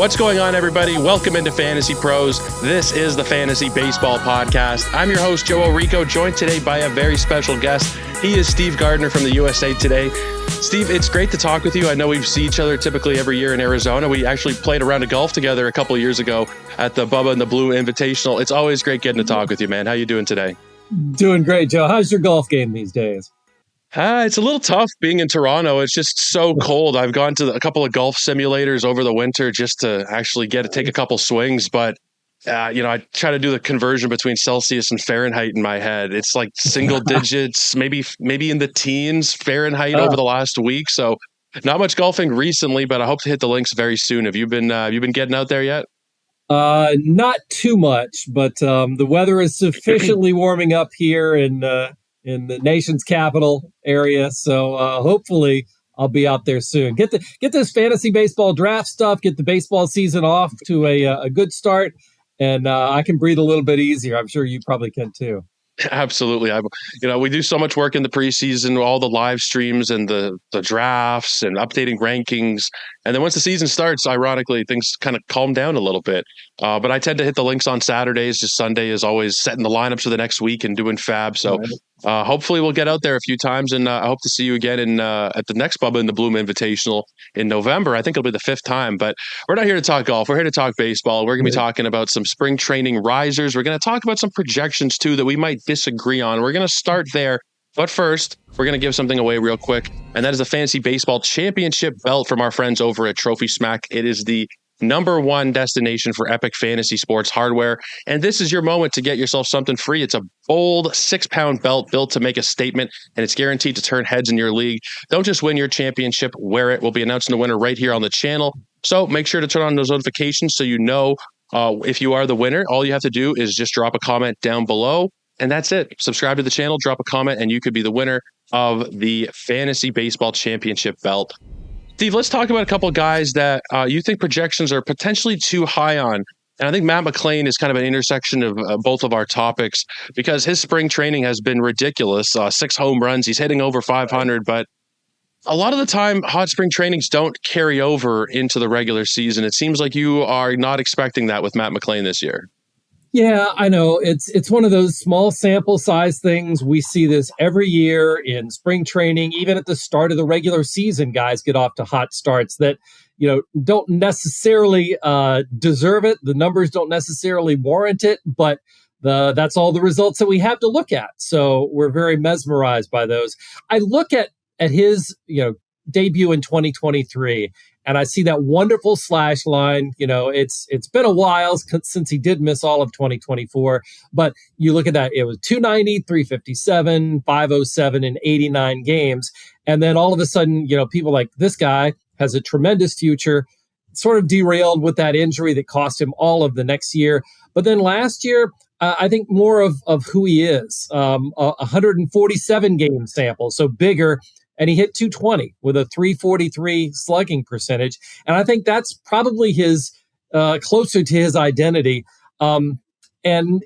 What's going on, everybody? Welcome into Fantasy Pros. This is the Fantasy Baseball Podcast. I'm your host, Joe Orrico, joined today by a very special guest. He is Steve Gardner from the USA Today. Steve, it's great to talk with you. I know we see each other typically every year in Arizona. We actually played a round of golf together a couple of years ago at the Bubba and the Blue Invitational. It's always great getting to talk with you, man. How you doing today? Doing great, Joe. How's your golf game these days? It's a little tough being in Toronto. It's just so cold. I've gone to a couple of golf simulators over the winter just to actually take a couple swings. But, I try to do the conversion between Celsius and Fahrenheit in my head. It's like single digits, maybe in the teens Fahrenheit over the last week. So not much golfing recently, but I hope to hit the links very soon. Have you been getting out there yet? Not too much, but the weather is sufficiently warming up here in the nation's capital area. So hopefully I'll be out there soon. Get this fantasy baseball draft stuff, get the baseball season off to a good start, and I can breathe a little bit easier. I'm sure you probably can too. Absolutely. We do so much work in the preseason, all the live streams and the drafts and updating rankings. And then once the season starts, ironically, things kind of calm down a little bit. But I tend to hit the links on Saturdays. Just Sunday is always setting the lineups for the next week and doing fab. So hopefully we'll get out there a few times, and I hope to see you again at the next Bubba in the Bloom Invitational in November. I think it'll be the 5th time, but we're not here to talk golf. We're here to talk baseball. We're going to be talking about some spring training risers. We're going to talk about some projections too that we might disagree on. We're going to start there. But first, we're going to give something away real quick, and that is the Fantasy Baseball Championship belt from our friends over at Trophy Smack. It is the #1 destination for epic fantasy sports hardware, and this is your moment to get yourself something free. It's a bold 6-pound belt built to make a statement, and it's guaranteed to turn heads in your league. Don't just win your championship, wear it. We'll be announcing the winner right here on the channel, so make sure to turn on those notifications so you know if you are the winner. All you have to do is just drop a comment down below, and that's it. Subscribe to the channel, drop a comment, and you could be the winner of the Fantasy Baseball Championship belt. Steve, let's talk about a couple of guys that you think projections are potentially too high on. And I think Matt McLain is kind of an intersection of both of our topics because his spring training has been ridiculous. 6 home runs. He's hitting over 500, but a lot of the time, hot spring trainings don't carry over into the regular season. It seems like you are not expecting that with Matt McLain this year. Yeah, I know. It's one of those small sample size things. We see this every year in spring training. Even at the start of the regular season, guys get off to hot starts that, don't necessarily deserve it. The numbers don't necessarily warrant it, but that's all the results that we have to look at. So we're very mesmerized by those. I look at his, debut in 2023, and I see that wonderful slash line. It's been a while since he did miss all of 2024, but you look at that, it was 290, 357, 507 in 89 games. And then all of a sudden, people like this guy has a tremendous future, sort of derailed with that injury that cost him all of the next year. But then last year, I think more of who he is, 147 game sample, so bigger. And he hit 220 with a 343 slugging percentage. And I think that's probably his closer to his identity. And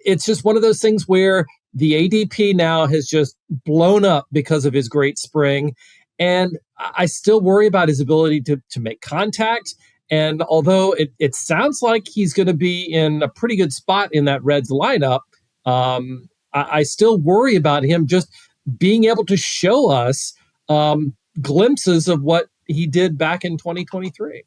it's just one of those things where the ADP now has just blown up because of his great spring. And I still worry about his ability to make contact. And although it sounds like he's going to be in a pretty good spot in that Reds lineup, I still worry about him just being able to show us glimpses of what he did back in 2023.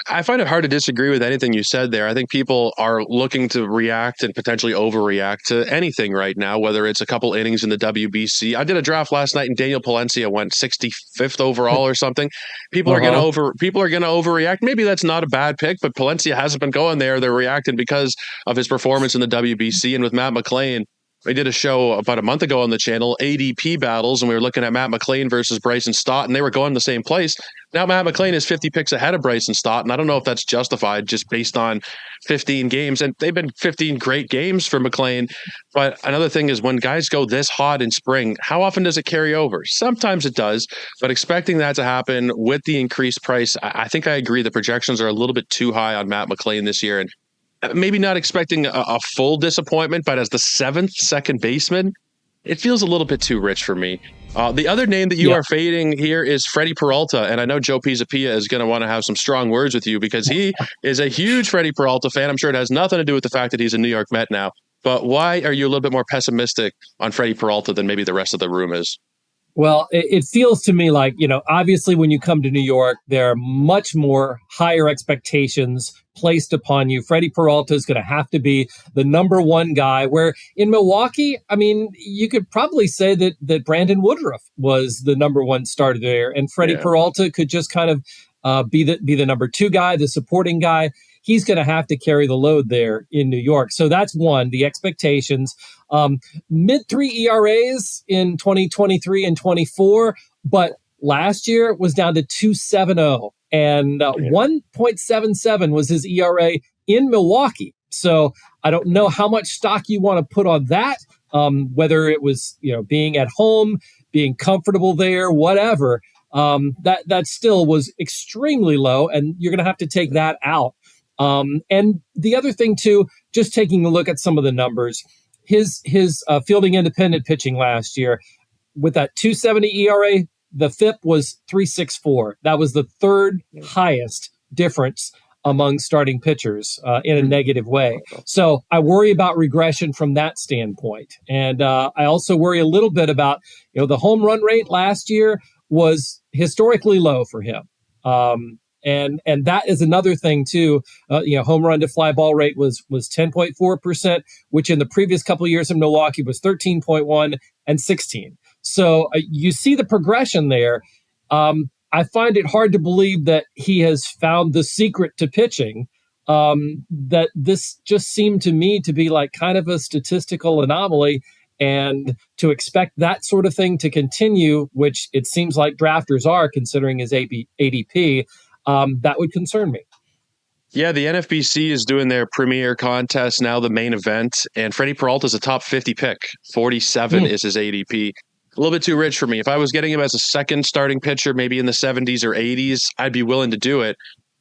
I find it hard to disagree with anything you said there. I think people are looking to react and potentially overreact to anything right now, whether it's a couple innings in the WBC. I did a draft last night and Daniel Palencia went 65th overall or something. People are going to overreact. Maybe that's not a bad pick, but Palencia hasn't been going there. They're reacting because of his performance in the WBC. And with Matt McLain, we did a show about a month ago on the channel, ADP battles, and we were looking at Matt McLain versus Bryson Stott, and they were going the same place. Now Matt McLain is 50 picks ahead of Bryson Stott, and I don't know if that's justified just based on 15 games, and they've been 15 great games for McLain. But another thing is when guys go this hot in spring, how often does it carry over? Sometimes it does, but expecting that to happen with the increased price, I think I agree the projections are a little bit too high on Matt McLain this year, and maybe not expecting a full disappointment, but as the 7th second baseman, it feels a little bit too rich for me. The other name that you are fading here is Freddy Peralta, and I know Joe Pisapia is going to want to have some strong words with you because he is a huge Freddy Peralta fan. I'm sure it has nothing to do with the fact that he's a New York Met now, but why are you a little bit more pessimistic on Freddy Peralta than maybe the rest of the room is? Well, it feels to me like, obviously when you come to New York, there are much more higher expectations placed upon you. Freddy Peralta is going to have to be the number one guy, where in Milwaukee, I mean, you could probably say that Brandon Woodruff was the number one starter there, and Freddy Peralta could just kind of be the number two guy, the supporting guy. He's going to have to carry the load there in New York. So that's one, the expectations. Mid-3 ERAs in 2023 and 24, but last year it was down to 2.70, and 1.77 was his ERA in Milwaukee. So I don't know how much stock you want to put on that, whether it was being at home, being comfortable there, whatever. That still was extremely low, and you're going to have to take that out. And the other thing too, just taking a look at some of the numbers, his fielding independent pitching last year with that 2.70 ERA, the FIP was 3.64. That was the third highest difference among starting pitchers in a negative way. So I worry about regression from that standpoint. And I also worry a little bit about, the home run rate last year was historically low for him. And that is another thing too. Home run to fly ball rate was 10.4%, which in the previous couple of years in Milwaukee was 13.1 and 16. So you see the progression there. I find it hard to believe that he has found the secret to pitching. That this just seemed to me to be like kind of a statistical anomaly, and to expect that sort of thing to continue, which it seems like drafters are considering his ADP. That would concern me. Yeah, the NFBC is doing their premier contest now, the main event, and Freddy Peralta is a top 50 pick. 47 is his ADP. A little bit too rich for me. If I was getting him as a second starting pitcher, maybe in the 70s or 80s, I'd be willing to do it.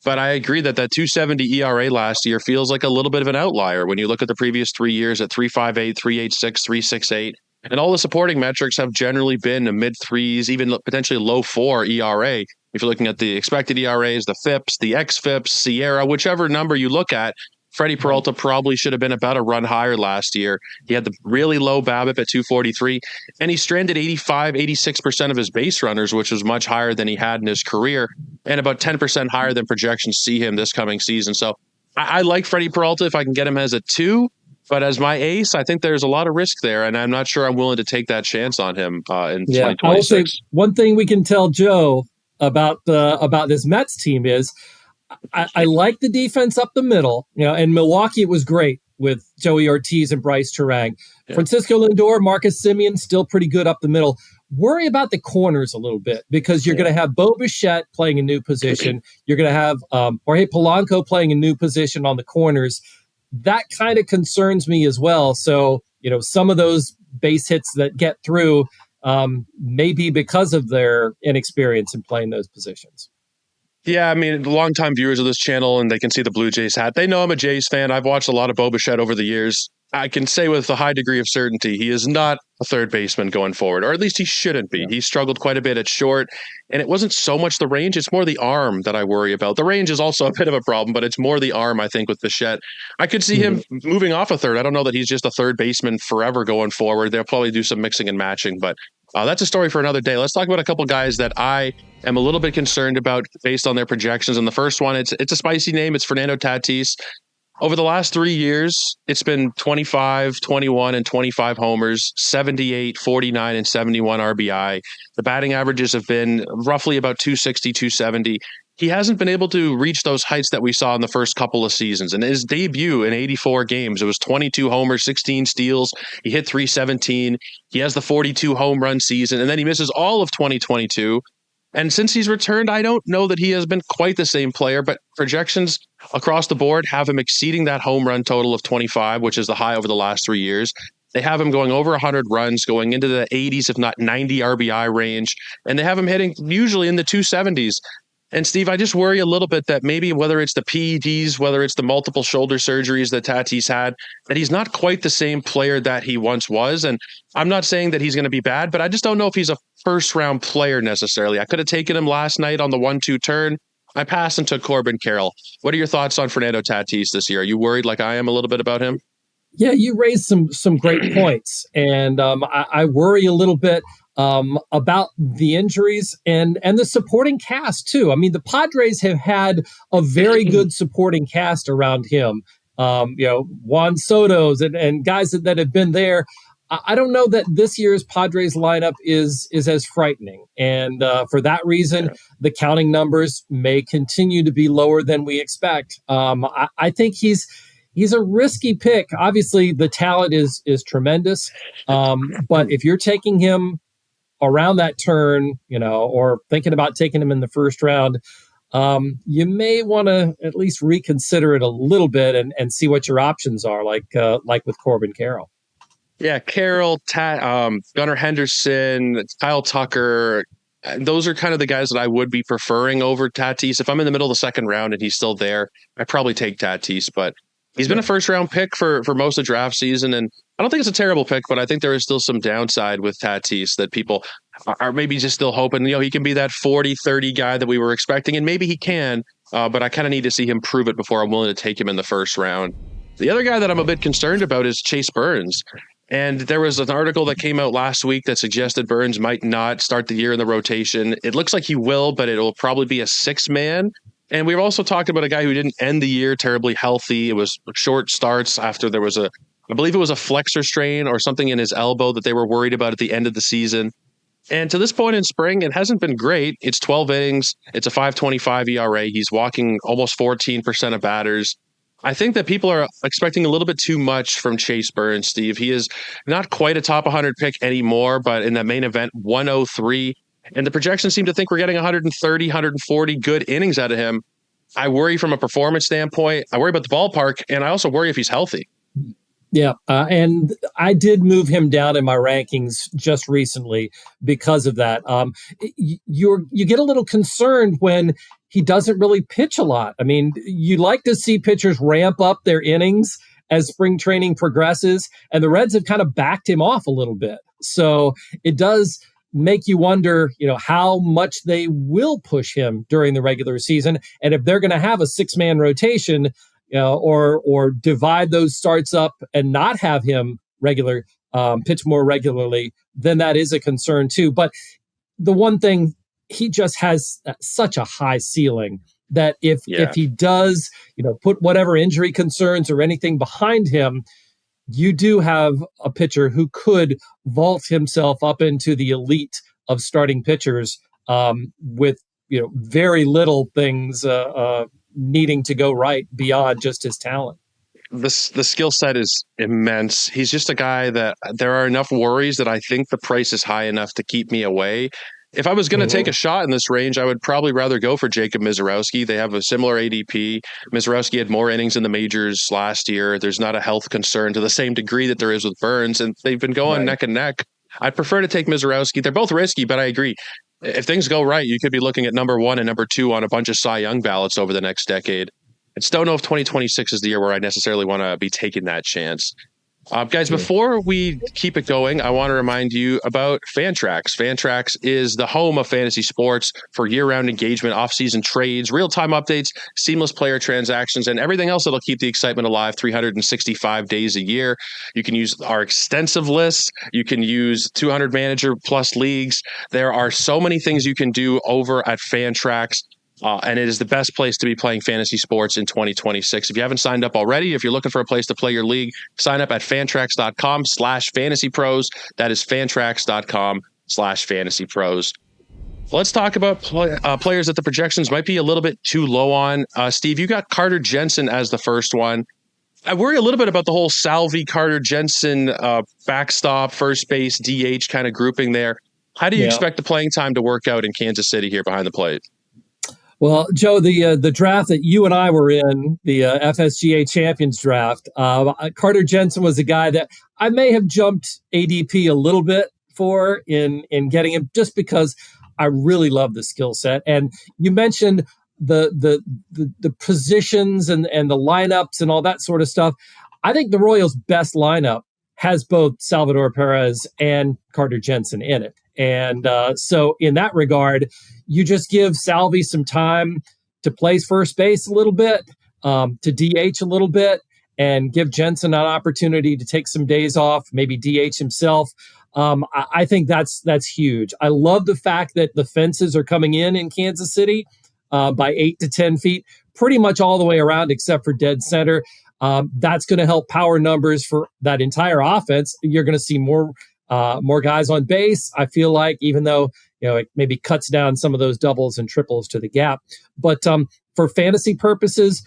But I agree that 2.70 ERA last year feels like a little bit of an outlier when you look at the previous 3 years at 3.58, 3.86, 3.68. And all the supporting metrics have generally been a mid-threes, even potentially low 4 ERA. If you're looking at the expected ERAs, the FIPS, the XFIPS, Sierra, whichever number you look at, Freddy Peralta probably should have been about a run higher last year. He had the really low BABIP at 243, and he stranded 86% of his base runners, which was much higher than he had in his career, and about 10% higher than projections see him this coming season. So I like Freddy Peralta if I can get him as a 2, but as my ace, I think there's a lot of risk there, and I'm not sure I'm willing to take that chance on him in 2026. I will say one thing we can tell Joe about this Mets team is I like the defense up the middle. In Milwaukee, it was great with Joey Ortiz and Bryce Turang. Yeah. Francisco Lindor, Marcus Semien, still pretty good up the middle. Worry about the corners a little bit because you're going to have Bo Bichette playing a new position. You're going to have Jorge Polanco playing a new position on the corners. That kind of concerns me as well. So, some of those base hits that get through may be because of their inexperience in playing those positions. Yeah, I mean, longtime viewers of this channel, and they can see the Blue Jays hat. They know I'm a Jays fan. I've watched a lot of Bo Bichette over the years. I can say with a high degree of certainty, he is not a third baseman going forward, or at least he shouldn't be. Yeah. He struggled quite a bit at short, and it wasn't so much the range. It's more the arm that I worry about. The range is also a bit of a problem, but it's more the arm, I think, with Bichette. I could see him moving off a third. I don't know that he's just a third baseman forever going forward. They'll probably do some mixing and matching, but that's a story for another day. Let's talk about a couple guys that I am a little bit concerned about based on their projections. And the first one, it's a spicy name. It's Fernando Tatis. Over the last 3 years, it's been 25, 21, and 25 homers, 78, 49, and 71 RBI. The batting averages have been roughly about 260, 270. He hasn't been able to reach those heights that we saw in the first couple of seasons. In his debut in 84 games, it was 22 homers, 16 steals. He hit 317. He has the 42 home run season, and then he misses all of 2022. And since he's returned, I don't know that he has been quite the same player, but projections across the board have him exceeding that home run total of 25, which is the high over the last 3 years. They have him going over 100 runs, going into the 80s, if not 90 RBI range, and they have him hitting usually in the 270s. And Steve, I just worry a little bit that maybe whether it's the PEDs, whether it's the multiple shoulder surgeries that Tatis had, that he's not quite the same player that he once was. And I'm not saying that he's going to be bad, but I just don't know if he's a first round player necessarily. I could have taken him last night on the 1-2 turn. I passed and took Corbin Carroll. What are your thoughts on Fernando Tatis this year? Are you worried like I am a little bit about him? Yeah, you raised some great points, and I worry a little bit about the injuries and the supporting cast too. I mean, the Padres have had a very good supporting cast around him. Juan Soto's and guys that have been there. I don't know that this year's Padres lineup is as frightening, and for that reason, the counting numbers may continue to be lower than we expect. I think he's a risky pick. Obviously, the talent is tremendous, but if you're taking him around that turn, or thinking about taking him in the first round, you may want to at least reconsider it a little bit and see what your options are, like with Corbin Carroll. Yeah, Carroll, Gunnar Henderson, Kyle Tucker. Those are kind of the guys that I would be preferring over Tatis. If I'm in the middle of the second round and he's still there, I'd probably take Tatis. But he's been a first round pick for most of draft season. And I don't think it's a terrible pick, but I think there is still some downside with Tatis that people are maybe just still hoping, he can be that 40-30 guy that we were expecting. And maybe he can, but I kind of need to see him prove it before I'm willing to take him in the first round. The other guy that I'm a bit concerned about is Chase Burns. And there was an article that came out last week that suggested Burns might not start the year in the rotation. It looks like he will, but it will probably be a 6-man. And we've also talked about a guy who didn't end the year terribly healthy. It was short starts after there was I believe it was a flexor strain or something in his elbow that they were worried about at the end of the season. And to this point in spring, it hasn't been great. It's 12 innings. It's a 5.25 ERA. He's walking almost 14% of batters. I think that people are expecting a little bit too much from Chase Burns, Steve. He is not quite a top 100 pick anymore, but in that main event, 103. And the projections seem to think we're getting 130, 140 good innings out of him. I worry from a performance standpoint. I worry about the ballpark, and I also worry if he's healthy. Yeah, and I did move him down in my rankings just recently because of that. You get a little concerned when he doesn't really pitch a lot. I mean, you like to see pitchers ramp up their innings as spring training progresses, and the Reds have kind of backed him off a little bit. So it does make you wonder, how much they will push him during the regular season, and if they're going to have a 6-man rotation, or divide those starts up and not have him pitch more regularly, then that is a concern too. But the one thing, he just has such a high ceiling that if he does, put whatever injury concerns or anything behind him, you do have a pitcher who could vault himself up into the elite of starting pitchers with very little things needing to go right beyond just his talent. The skill set is immense. He's just a guy that there are enough worries that I think the price is high enough to keep me away. If I was going to take a shot in this range, I would probably rather go for Jacob Misiorowski. They have a similar ADP. Misiorowski had more innings in the majors last year. There's not a health concern to the same degree that there is with Burns, and they've been going neck and neck. I'd prefer to take Misiorowski. They're both risky, but I agree. If things go right, you could be looking at number 1 and number 2 on a bunch of Cy Young ballots over the next decade. I just don't know if 2026 is the year where I necessarily want to be taking that chance. Guys, before we keep it going, I want to remind you about Fantrax. Fantrax is the home of fantasy sports for year-round engagement, off-season trades, real-time updates, seamless player transactions, and everything else that'll keep the excitement alive 365 days a year. You can use our extensive lists. You can use 200 manager plus leagues. There are so many things you can do over at Fantrax. And it is the best place to be playing fantasy sports in 2026. If you haven't signed up already, if you're looking for a place to play your league, sign up at fantrax.com/fantasypros. That is fantrax.com/fantasypros. Let's talk about players that the projections might be a little bit too low on. Steve, you got Carter Jensen as the first one. I worry a little bit about the whole Salvi, Carter, Jensen, backstop, first base, DH kind of grouping there. How do you expect the playing time to work out in Kansas City here behind the plate? Well, Joe, the draft that you and I were in, the FSGA Champions draft, Carter Jensen was a guy that I may have jumped ADP a little bit for in getting him, just because I really love the skill set. And you mentioned the positions and the lineups and all that sort of stuff. I think the Royals' best lineup has both Salvador Perez and Carter Jensen in it. And so in that regard, you just give Salvi some time to play first base a little bit, to DH a little bit, and give Jensen an opportunity to take some days off, maybe DH himself. I think that's huge. I love the fact that the fences are coming in Kansas City by 8 to 10 feet, pretty much all the way around except for dead center. That's going to help power numbers for that entire offense. You're going to see more guys on base, I feel like, even though it maybe cuts down some of those doubles and triples to the gap. But for fantasy purposes,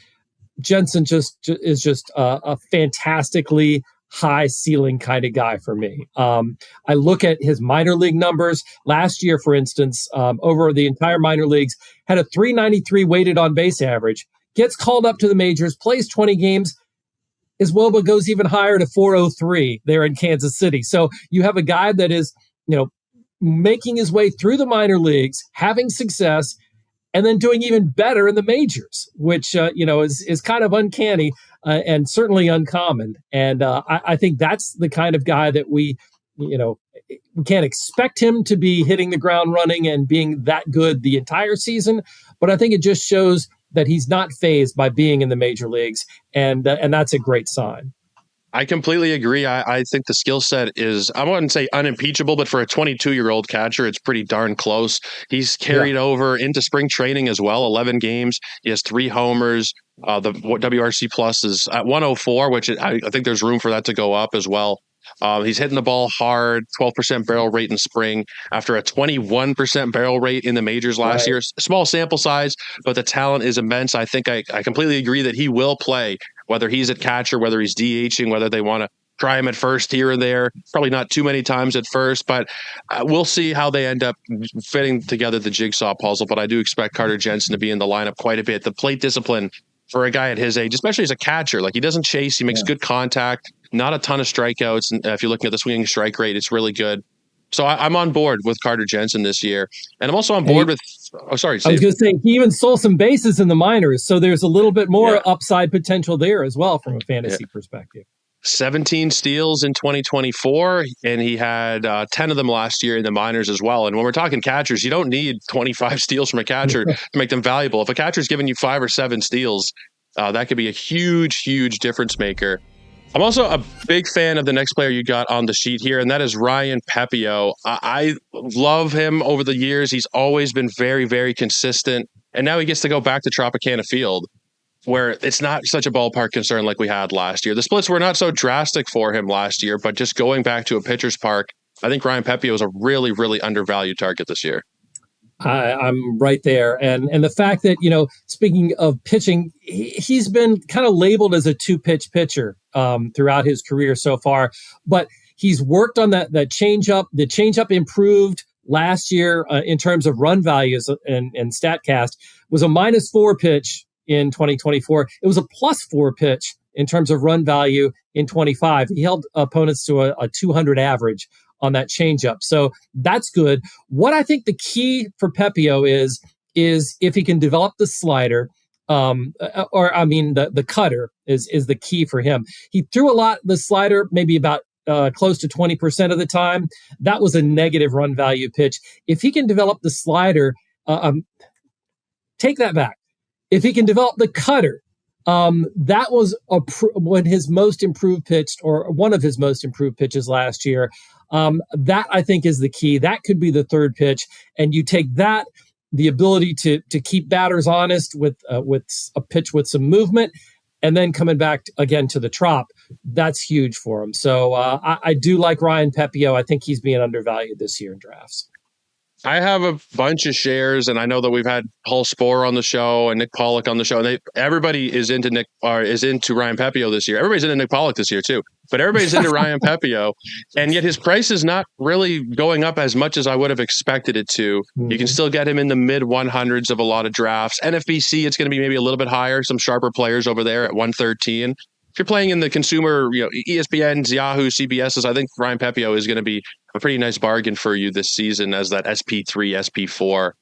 Jensen is just a fantastically high ceiling kind of guy for me. I look at his minor league numbers last year, for instance, over the entire minor leagues, had a 393 weighted on base average, gets called up to the majors, plays 20 games. His WOBA goes even higher to 403 there in Kansas City. So you have a guy that is, making his way through the minor leagues, having success, and then doing even better in the majors, which, is kind of uncanny and certainly uncommon. And I think that's the kind of guy that we can't expect him to be hitting the ground running and being that good the entire season. But I think it just shows that he's not fazed by being in the major leagues. And that's a great sign. I completely agree. I think the skill set is, I wouldn't say unimpeachable, but for a 22-year-old catcher, it's pretty darn close. He's carried over into spring training as well, 11 games. He has 3 homers. The WRC plus is at 104, which I think there's room for that to go up as well. He's hitting the ball hard, 12% barrel rate in spring after a 21% barrel rate in the majors last year. Small sample size, but the talent is immense. I think I completely agree that he will play, whether he's at catcher, whether he's DHing, whether they want to try him at first here and there. Probably not too many times at first, but we'll see how they end up fitting together the jigsaw puzzle. But I do expect Carter Jensen to be in the lineup quite a bit. The plate discipline for a guy at his age, especially as a catcher, like he doesn't chase, he makes good contact, not a ton of strikeouts. And if you're looking at the swinging strike rate, it's really good. So I'm on board with Carter Jensen this year. And I'm also on board with, sorry, Steve. I was going to say, he even stole some bases in the minors. So there's a little bit more upside potential there as well from a fantasy perspective. 17 steals in 2024, and he had 10 of them last year in the minors as well. And when we're talking catchers, you don't need 25 steals from a catcher to make them valuable. If a catcher's giving you 5 or 7 steals, that could be a huge, huge difference maker. I'm also a big fan of the next player you got on the sheet here, and that is Ryan Pepiot. I love him over the years. He's always been very, very consistent, and now he gets to go back to Tropicana Field, where it's not such a ballpark concern like we had last year. The splits were not so drastic for him last year, but just going back to a pitcher's park, I think Ryan Pepiot is a really, really undervalued target this year. I'm right there. And the fact that, speaking of pitching, he's been kind of labeled as a 2-pitch pitcher throughout his career so far, but he's worked on that changeup. The changeup improved last year in terms of run values and StatCast was a -4 pitch in 2024. It was a +4 pitch in terms of run value in 25. He held opponents to a 200 average on that changeup. So that's good. What I think the key for Pepiot is if he can develop the slider, the cutter is the key for him. He threw a lot the slider, maybe about close to 20% of the time. That was a negative run value pitch. If he can develop the slider, take that back. If he can develop the cutter, that was one of his most improved pitches last year. That I think is the key. That could be the third pitch, and you take that, the ability to keep batters honest with a pitch with some movement, and then coming back again to the trop. That's huge for him. So I do like Ryan Pepiot. I think he's being undervalued this year in drafts. I have a bunch of shares, and I know that we've had Paul Sporer on the show and Nick Pollock on the show, and everybody is into Ryan Pepiot this year. Everybody's into Nick Pollock this year too, but everybody's into Ryan Pepiot, and yet his price is not really going up as much as I would have expected it to. Mm-hmm. You can still get him in the mid 100s of a lot of drafts. NFBC, it's going to be maybe a little bit higher. Some sharper players over there at 113. If you're playing in the consumer, ESPNs, Yahoo, CBSs, I think Ryan Pepiot is going to be a pretty nice bargain for you this season as that SP3, SP4.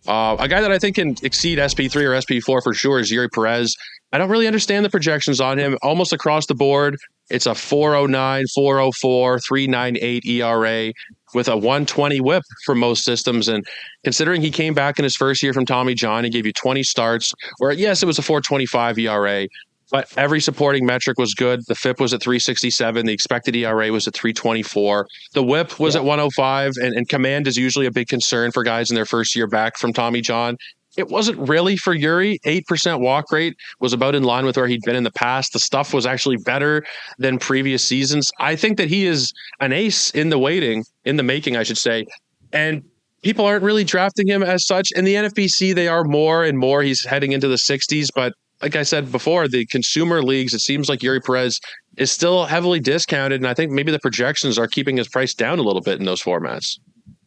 A guy that I think can exceed SP3 or SP4 for sure is Eury Perez. I don't really understand the projections on him. Almost across the board, it's a 409, 404, 398 ERA. with a 120 whip for most systems. And considering he came back in his first year from Tommy John, he gave you 20 starts, where yes, it was a 4.25 ERA, but every supporting metric was good. The FIP was at 3.67. The expected ERA was at 3.24. The whip was at 1.05, and command is usually a big concern for guys in their first year back from Tommy John. It wasn't really for Eury. 8% walk rate was about in line with where he'd been in the past. The stuff was actually better than previous seasons. I think that he is an ace in the making, I should say. And people aren't really drafting him as such. In the NFBC, they are more and more. He's heading into the 60s. But like I said before, the consumer leagues, it seems like Eury Perez is still heavily discounted. And I think maybe the projections are keeping his price down a little bit in those formats.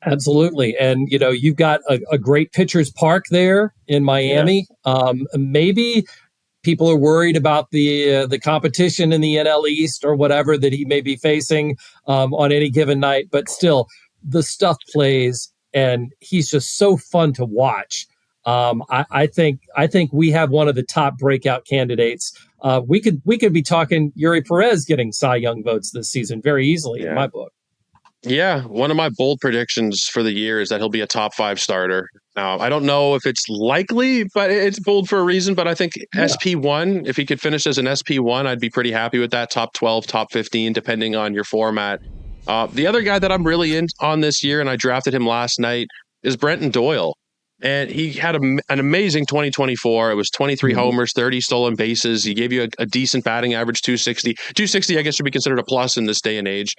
Absolutely. And, you've got a great pitcher's park there in Miami. Yeah. Maybe people are worried about the competition in the NL East or whatever that he may be facing on any given night. But still, the stuff plays, and he's just so fun to watch. I think we have one of the top breakout candidates. We could be talking Eury Perez getting Cy Young votes this season very easily in my book. Yeah, one of my bold predictions for the year is that he'll be a top 5 starter. Now, I don't know if it's likely, but it's bold for a reason. But I think SP1, if he could finish as an SP1, I'd be pretty happy with that. Top 12, top 15, depending on your format. The other guy that I'm really in on this year, and I drafted him last night, is Brenton Doyle. And he had an amazing 2024. It was 23 homers, 30 stolen bases. He gave you a decent batting average, 260. 260, I guess, should be considered a plus in this day and age.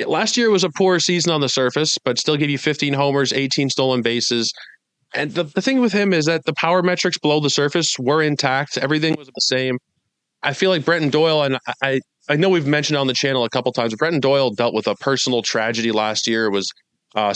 Last year was a poor season on the surface, but still gave you 15 homers, 18 stolen bases. And the thing with him is that the power metrics below the surface were intact. Everything was the same. I feel like Brenton Doyle, and I know we've mentioned on the channel a couple times, but Brenton Doyle dealt with a personal tragedy last year. It was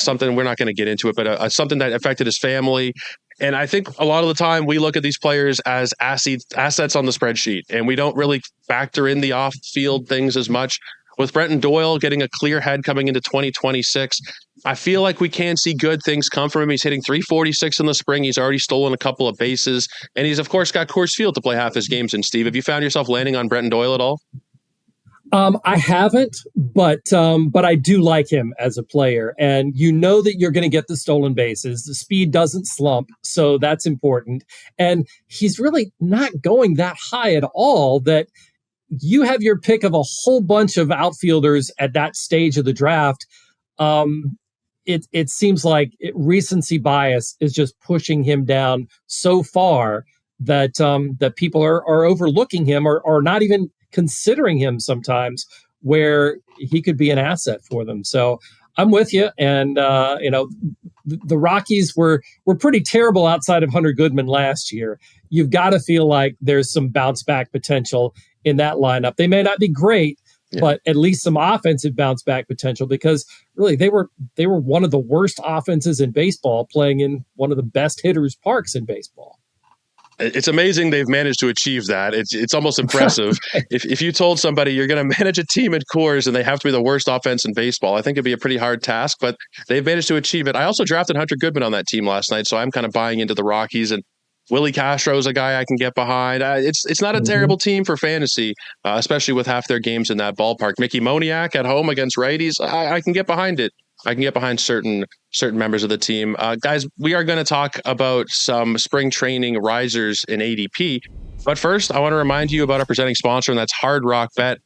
something, we're not going to get into it, but something that affected his family. And I think a lot of the time we look at these players as assets on the spreadsheet, and we don't really factor in the off-field things as much. With Brenton Doyle getting a clear head coming into 2026, I feel like we can see good things come from him. He's hitting 346 in the spring. He's already stolen a couple of bases. And he's, of course, got Coors Field to play half his games in. Steve, have you found yourself landing on Brenton Doyle at all? I haven't, but I do like him as a player. And you know that you're going to get the stolen bases. The speed doesn't slump, so that's important. And he's really not going that high at all that you have your pick of a whole bunch of outfielders at that stage of the draft. It seems like recency bias is just pushing him down so far that that people are overlooking him or not even considering him sometimes, where he could be an asset for them. So I'm with you. And the Rockies were pretty terrible outside of Hunter Goodman last year. You've got to feel like there's some bounce back potential in that lineup. They may not be great, but at least some offensive bounce back potential, because really they were one of the worst offenses in baseball playing in one of the best hitters' parks in baseball. It's amazing they've managed to achieve that. It's almost impressive. If you told somebody you're going to manage a team at Coors and they have to be the worst offense in baseball, I think it'd be a pretty hard task, but they've managed to achieve it. I also drafted Hunter Goodman on that team last night, so I'm kind of buying into the Rockies, and Willie Castro is a guy I can get behind. It's not a terrible team for fantasy, especially with half their games in that ballpark. Mickey Moniak at home against righties, I can get behind it. I can get behind certain members of the team. Guys, we are going to talk about some spring training risers in ADP. But first, I want to remind you about our presenting sponsor, and that's Hard Rock Bet.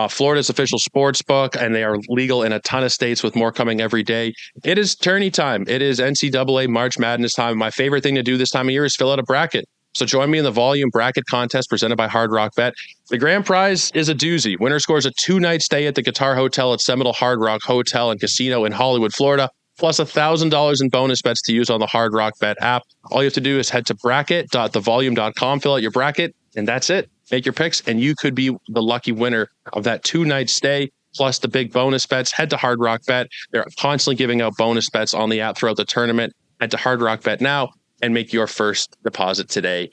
Florida's official sports book, and they are legal in a ton of states with more coming every day. It is tourney time. It is NCAA March Madness time. My favorite thing to do this time of year is fill out a bracket. So join me in the volume bracket contest presented by Hard Rock Bet. The grand prize is a doozy. Winner scores a 2-night stay at the Guitar Hotel at Seminole Hard Rock Hotel and Casino in Hollywood, Florida, plus $1,000 in bonus bets to use on the Hard Rock Bet app. All you have to do is head to bracket.thevolume.com, fill out your bracket, and that's it. Make your picks, and you could be the lucky winner of that 2-night stay, plus the big bonus bets. Head to Hard Rock Bet. They're constantly giving out bonus bets on the app throughout the tournament. Head to Hard Rock Bet now and make your first deposit today.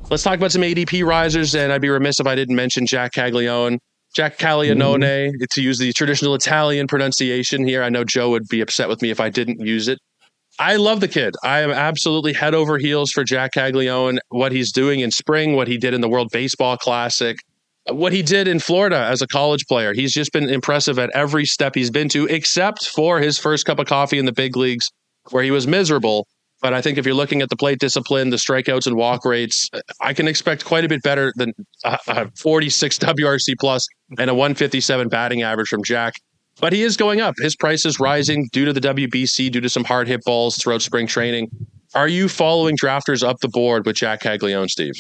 Let's talk about some ADP risers, and I'd be remiss if I didn't mention Jac Caglianone, to use the traditional Italian pronunciation here. I know Joe would be upset with me if I didn't use it. I love the kid. I am absolutely head over heels for Jac Caglianone, what he's doing in spring, what he did in the World Baseball Classic. what he did in Florida as a college player. He's just been impressive at every step he's been to, except for his first cup of coffee in the big leagues, where he was miserable. But I think if you're looking at the plate discipline, the strikeouts and walk rates, I can expect quite a bit better than a 46 WRC plus and a 157 batting average from Jac. But he is going up. His price is rising due to the WBC, due to some hard hit balls throughout spring training. Are you following drafters up the board with Jac Caglianone, Steve?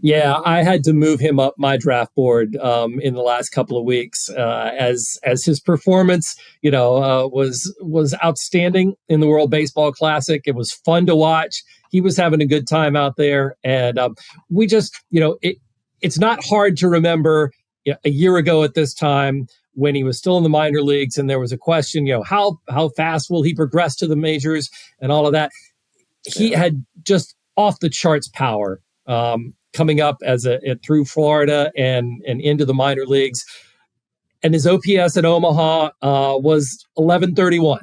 Yeah, I had to move him up my draft board in the last couple of weeks as his performance, was outstanding in the World Baseball Classic. It was fun to watch. He was having a good time out there, and we just, it's not hard to remember a year ago at this time when he was still in the minor leagues, and there was a question, how fast will he progress to the majors and all of that. He had just off the charts power. Coming up through Florida and into the minor leagues. And his OPS at Omaha was 1131.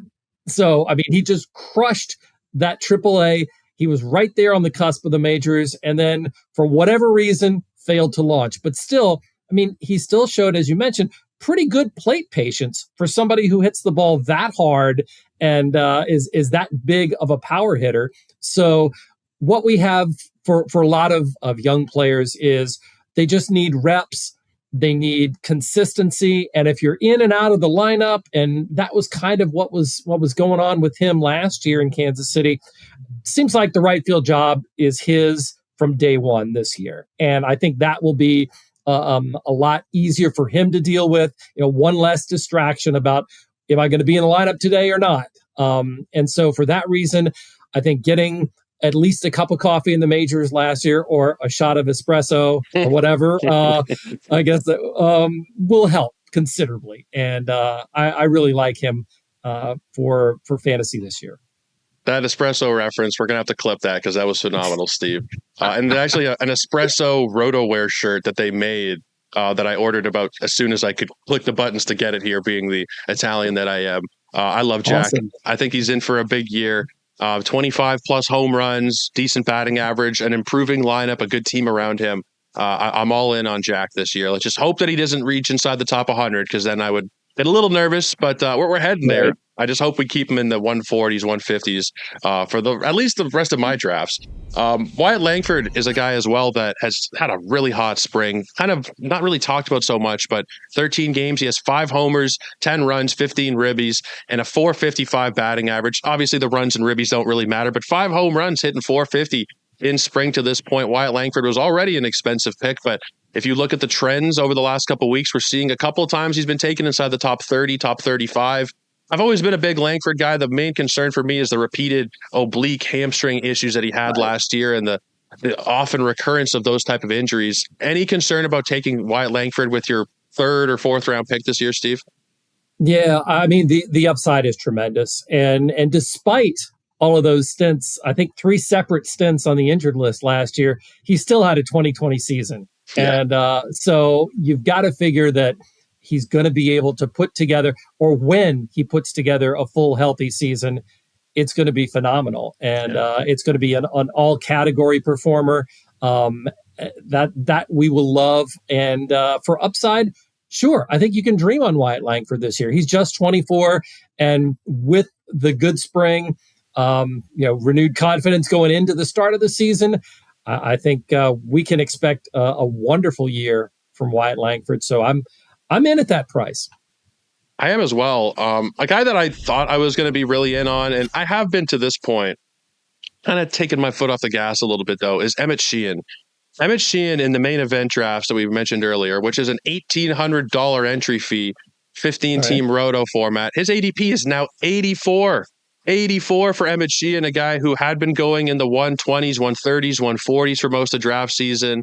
So, I mean, he just crushed that AAA. He was right there on the cusp of the majors, and then for whatever reason, failed to launch. But still, I mean, he still showed, as you mentioned, pretty good plate patience for somebody who hits the ball that hard and is that big of a power hitter. So what we have for a lot of young players is they just need reps. They need consistency. And if you're in and out of the lineup, and that was kind of what was going on with him last year in Kansas City, seems like the right field job is his from day one this year. And I think that will be a lot easier for him to deal with, one less distraction about, am I going to be in the lineup today or not? And so for that reason, I think getting at least a cup of coffee in the majors last year or a shot of espresso or whatever, I guess that will help considerably. And I really like him for fantasy this year. That espresso reference, we're going to have to clip that because that was phenomenal, Steve. And actually an espresso RotoWear shirt that they made that I ordered about as soon as I could click the buttons to get it here, being the Italian that I am. I love Jac. Awesome. I think he's in for a big year. 25 plus home runs, decent batting average, an improving lineup, a good team around him. I'm all in on Jac this year. Let's just hope that he doesn't reach inside the top 100, because then I would get a little nervous, but we're heading there. I just hope we keep him in the 140s, 150s for at least the rest of my drafts. Wyatt Langford is a guy as well that has had a really hot spring, kind of not really talked about so much, but 13 games. He has 5 homers, 10 runs, 15 ribbies, and a 455 batting average. Obviously, the runs and ribbies don't really matter, but 5 home runs hitting 450 in spring to this point. Wyatt Langford was already an expensive pick, but if you look at the trends over the last couple of weeks, we're seeing a couple of times he's been taken inside the top 30, top 35. I've always been a big Langford guy. The main concern for me is the repeated oblique hamstring issues that he had last year and the often recurrence of those type of injuries. Any concern about taking Wyatt Langford with your 3rd or 4th round pick this year, Steve? Yeah, I mean, the upside is tremendous. And despite all of those stints, I think 3 separate stints on the injured list last year, he still had a 2020 season. Yeah. And so you've got to figure that he's going to be able to put together, or when he puts together a full healthy season, it's going to be phenomenal. And it's going to be an all category performer that we will love. And for upside, sure, I think you can dream on Wyatt Langford this year. He's just 24, and with the good spring, renewed confidence going into the start of the season, I think we can expect a wonderful year from Wyatt Langford. So I'm in at that price. I am as well. A guy that I thought I was going to be really in on, and I have been to this point, kind of taking my foot off the gas a little bit, though, is Emmet Sheehan. Emmet Sheehan in the main event drafts that we mentioned earlier, which is an $1,800 entry fee, 15-team roto format. His ADP is now 84. 84 for Emmet Sheehan, a guy who had been going in the 120s, 130s, 140s for most of draft season.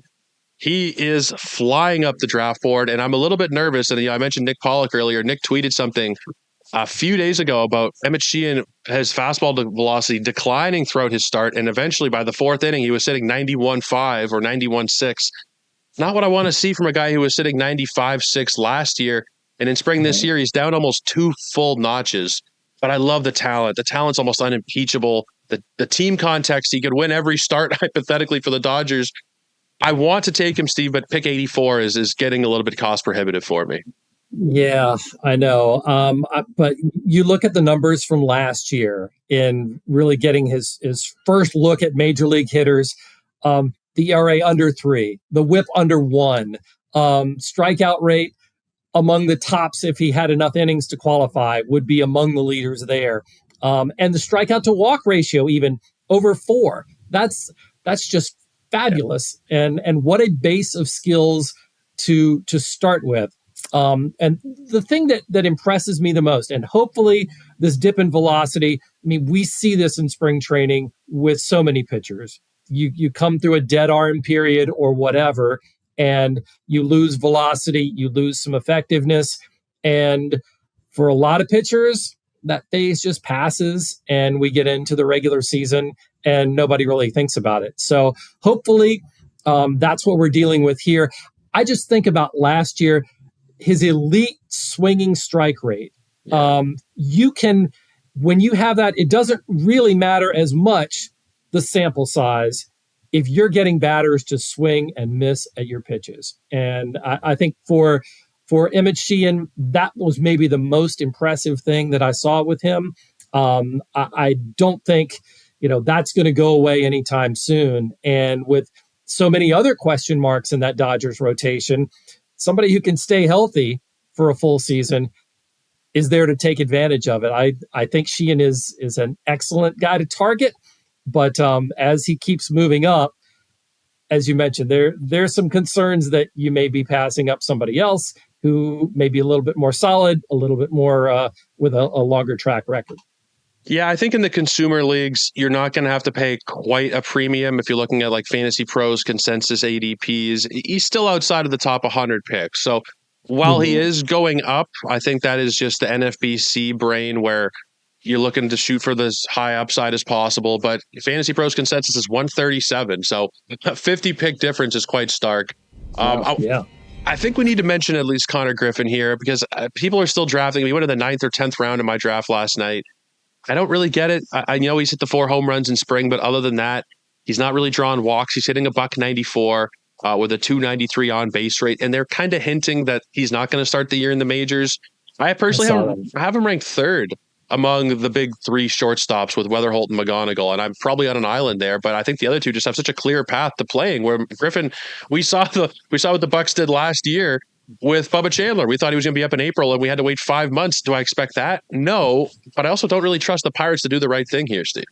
He is flying up the draft board, and I'm a little bit nervous. And I mentioned Nick Pollock earlier. Nick tweeted something a few days ago about Emmet Sheehan, his fastball velocity declining throughout his start, and eventually by the 4th inning, he was sitting 91.5 or 91.6. Not what I want to see from a guy who was sitting 95.6 last year, and in spring this year, he's down almost 2 full notches. But I love the talent. The talent's almost unimpeachable. The team context, he could win every start hypothetically for the Dodgers. I want to take him, Steve, but pick 84 is getting a little bit cost prohibitive for me. Yeah, I know. But you look at the numbers from last year in really getting his first look at major league hitters. The ERA under 3, the WHIP under 1, strikeout rate among the tops if he had enough innings to qualify would be among the leaders there. And the strikeout to walk ratio even over 4. That's just fabulous. And what a base of skills to start with. And the thing that impresses me the most, and hopefully this dip in velocity, I mean, we see this in spring training with so many pitchers. You come through a dead arm period or whatever, and you lose velocity, you lose some effectiveness. And for a lot of pitchers, that phase just passes and we get into the regular season and nobody really thinks about it. So hopefully that's what we're dealing with here. I just think about last year, his elite swinging strike rate. Yeah. You can, when you have that, it doesn't really matter as much the sample size if you're getting batters to swing and miss at your pitches. And I think for Emmet Sheehan, that was maybe the most impressive thing that I saw with him. I don't think, that's going to go away anytime soon. And with so many other question marks in that Dodgers rotation, somebody who can stay healthy for a full season is there to take advantage of it. I think Sheehan is an excellent guy to target, but as he keeps moving up, as you mentioned, there's some concerns that you may be passing up somebody else who may be a little bit more solid, a little bit more with a longer track record. Yeah, I think in the consumer leagues, you're not going to have to pay quite a premium if you're looking at like FantasyPros consensus ADPs. He's still outside of the top 100 picks. So while he is going up, I think that is just the NFBC brain where you're looking to shoot for this high upside as possible. But FantasyPros consensus is 137. So a 50 pick difference is quite stark. I think we need to mention at least Konnor Griffin here because people are still drafting. He went in the 9th or 10th round in my draft last night. I don't really get it. I know he's hit the 4 home runs in spring, but other than that, he's not really drawing walks. He's hitting a $194 with a 293 on base rate, and they're kind of hinting that he's not going to start the year in the majors. I personally have him ranked 3rd among the big 3 shortstops with Weatherholt and McGonigal, and I'm probably on an island there. But I think the other 2 just have such a clear path to playing. Where Griffin, we saw what the Bucks did last year with Bubba Chandler. We thought he was going to be up in April and we had to wait 5 months. Do I expect that? No, but I also don't really trust the Pirates to do the right thing here, Steve.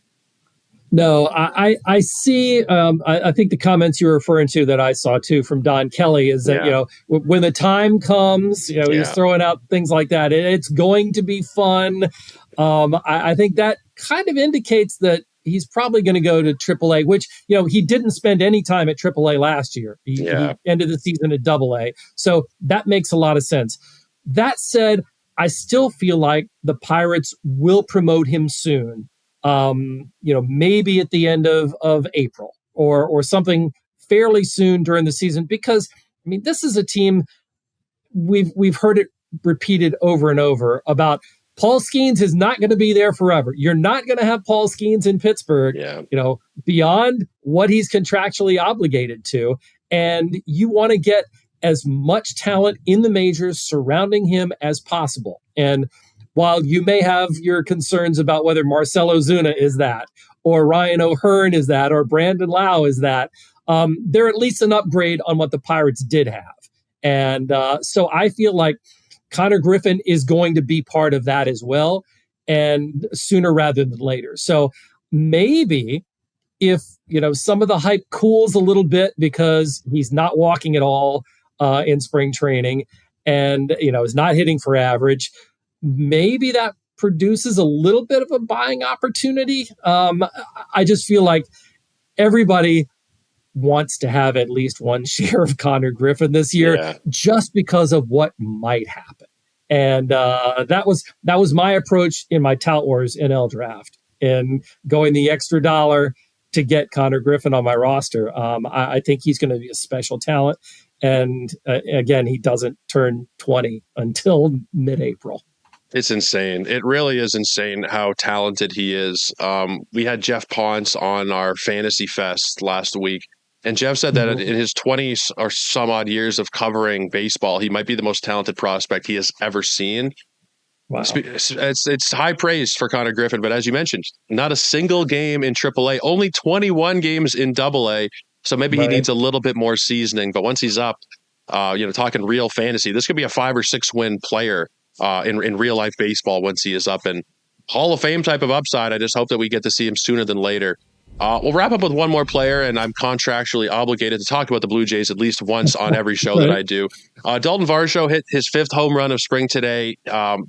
No, I see. I think the comments you're referring to that I saw too from Don Kelly is that, when the time comes, he's throwing out things like that. It's going to be fun. I think that kind of indicates that he's probably going to go to AAA, which, he didn't spend any time at AAA last year. He ended the season at AA. So that makes a lot of sense. That said, I still feel like the Pirates will promote him soon. Maybe at the end of April or something fairly soon during the season, because this is a team we've heard it repeated over and over about. Paul Skeens is not going to be there forever. You're not going to have Paul Skeens in Pittsburgh, beyond what he's contractually obligated to. And you want to get as much talent in the majors surrounding him as possible. And while you may have your concerns about whether Marcell Ozuna is that, or Ryan O'Hearn is that, or Brandon Lau is that, they're at least an upgrade on what the Pirates did have. And so I feel like Konnor Griffin is going to be part of that as well, and sooner rather than later. So maybe if, some of the hype cools a little bit because he's not walking at all in spring training and, is not hitting for average, maybe that produces a little bit of a buying opportunity. I just feel like everybody wants to have at least one share of Konnor Griffin this year just because of what might happen. And that was my approach in my Tout Wars NL draft and going the extra dollar to get Konnor Griffin on my roster. I think he's going to be a special talent. And again, he doesn't turn 20 until mid-April. It's insane. It really is insane how talented he is. We had Jeff Ponce on our Fantasy Fest last week. And Jeff said that in his 20s or some odd years of covering baseball, he might be the most talented prospect he has ever seen. Wow. It's high praise for Konnor Griffin, but as you mentioned, not a single game in AAA, only 21 games in AA. So maybe he needs a little bit more seasoning. But once he's up, talking real fantasy, this could be a 5 or 6 win player in real life baseball once he is up. And Hall of Fame type of upside. I just hope that we get to see him sooner than later. We'll wrap up with one more player, and I'm contractually obligated to talk about the Blue Jays at least once on every show that I do. Daulton Varsho hit his 5th home run of spring today.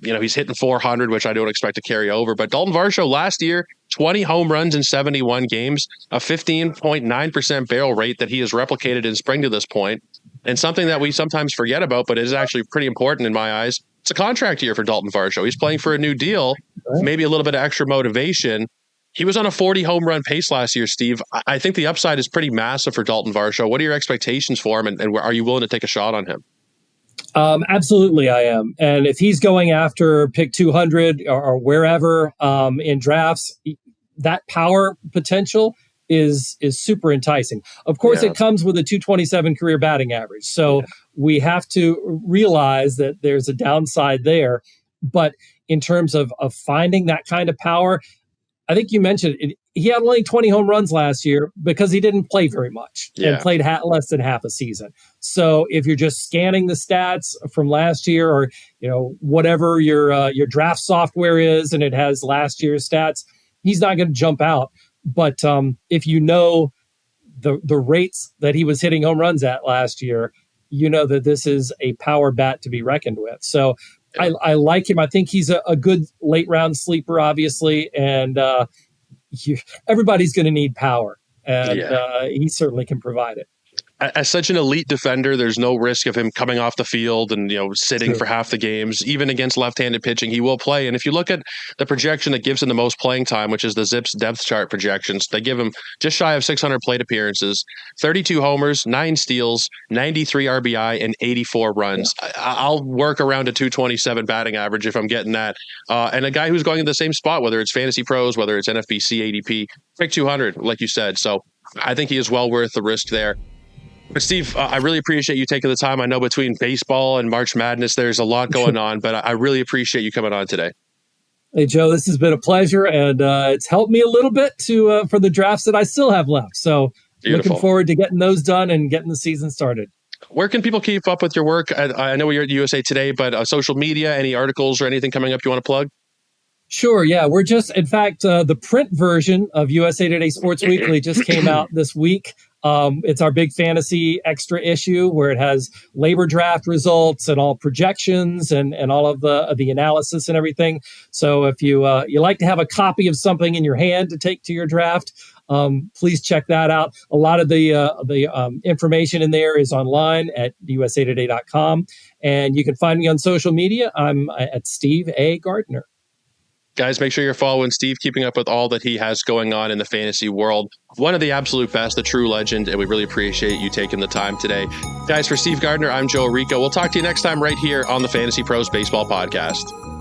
He's hitting 400, which I don't expect to carry over. But Daulton Varsho last year, 20 home runs in 71 games, a 15.9% barrel rate that he has replicated in spring to this point, and something that we sometimes forget about, but is actually pretty important in my eyes. It's a contract year for Daulton Varsho. He's playing for a new deal, maybe a little bit of extra motivation. He was on a 40 home run pace last year, Steve. I think the upside is pretty massive for Daulton Varsho. What are your expectations for him, and are you willing to take a shot on him? Absolutely, I am. And if he's going after pick 200 or wherever in drafts, that power potential is super enticing. Of course, it comes with a 227 career batting average. So we have to realize that there's a downside there. But in terms of finding that kind of power, I think you mentioned it, he had only 20 home runs last year because he didn't play very much and played less than half a season. So if you're just scanning the stats from last year, or whatever your draft software is, and it has last year's stats, he's not going to jump out. But if you know the rates that he was hitting home runs at last year, you know that this is a power bat to be reckoned with. So I like him. I think he's a good late round sleeper, obviously, and everybody's going to need power, and he certainly can provide it. As such an elite defender, there's no risk of him coming off the field and sitting for half the games. Even against left-handed pitching, he will play. And if you look at the projection that gives him the most playing time, which is the Zips depth chart projections, they give him just shy of 600 plate appearances, 32 homers, 9 steals, 93 RBI, and 84 runs. I'll work around a 227 batting average if I'm getting that. And a guy who's going in the same spot, whether it's FantasyPros, whether it's NFBC ADP, pick 200, like you said. So I think he is well worth the risk there. But Steve, I really appreciate you taking the time. I know between baseball and March Madness, there's a lot going on, but I really appreciate you coming on today. Hey, Joe, this has been a pleasure, and it's helped me a little bit for the drafts that I still have left. So looking forward to getting those done and getting the season started. Where can people keep up with your work? I know you're at USA Today, but social media, any articles or anything coming up you want to plug? Sure. Yeah, we're just, in fact, the print version of USA Today Sports Weekly just came out this week. It's our big fantasy extra issue where it has labor draft results and all projections and all of the analysis and everything. So if you like to have a copy of something in your hand to take to your draft, please check that out. A lot of the information in there is online at usatoday.com, and you can find me on social media. I'm at Steve A. Gardner. Guys, make sure you're following Steve, keeping up with all that he has going on in the fantasy world. One of the absolute best, a true legend, and we really appreciate you taking the time today. Guys, for Steve Gardner, I'm Joe Orrico. We'll talk to you next time right here on the Fantasy Pros Baseball Podcast.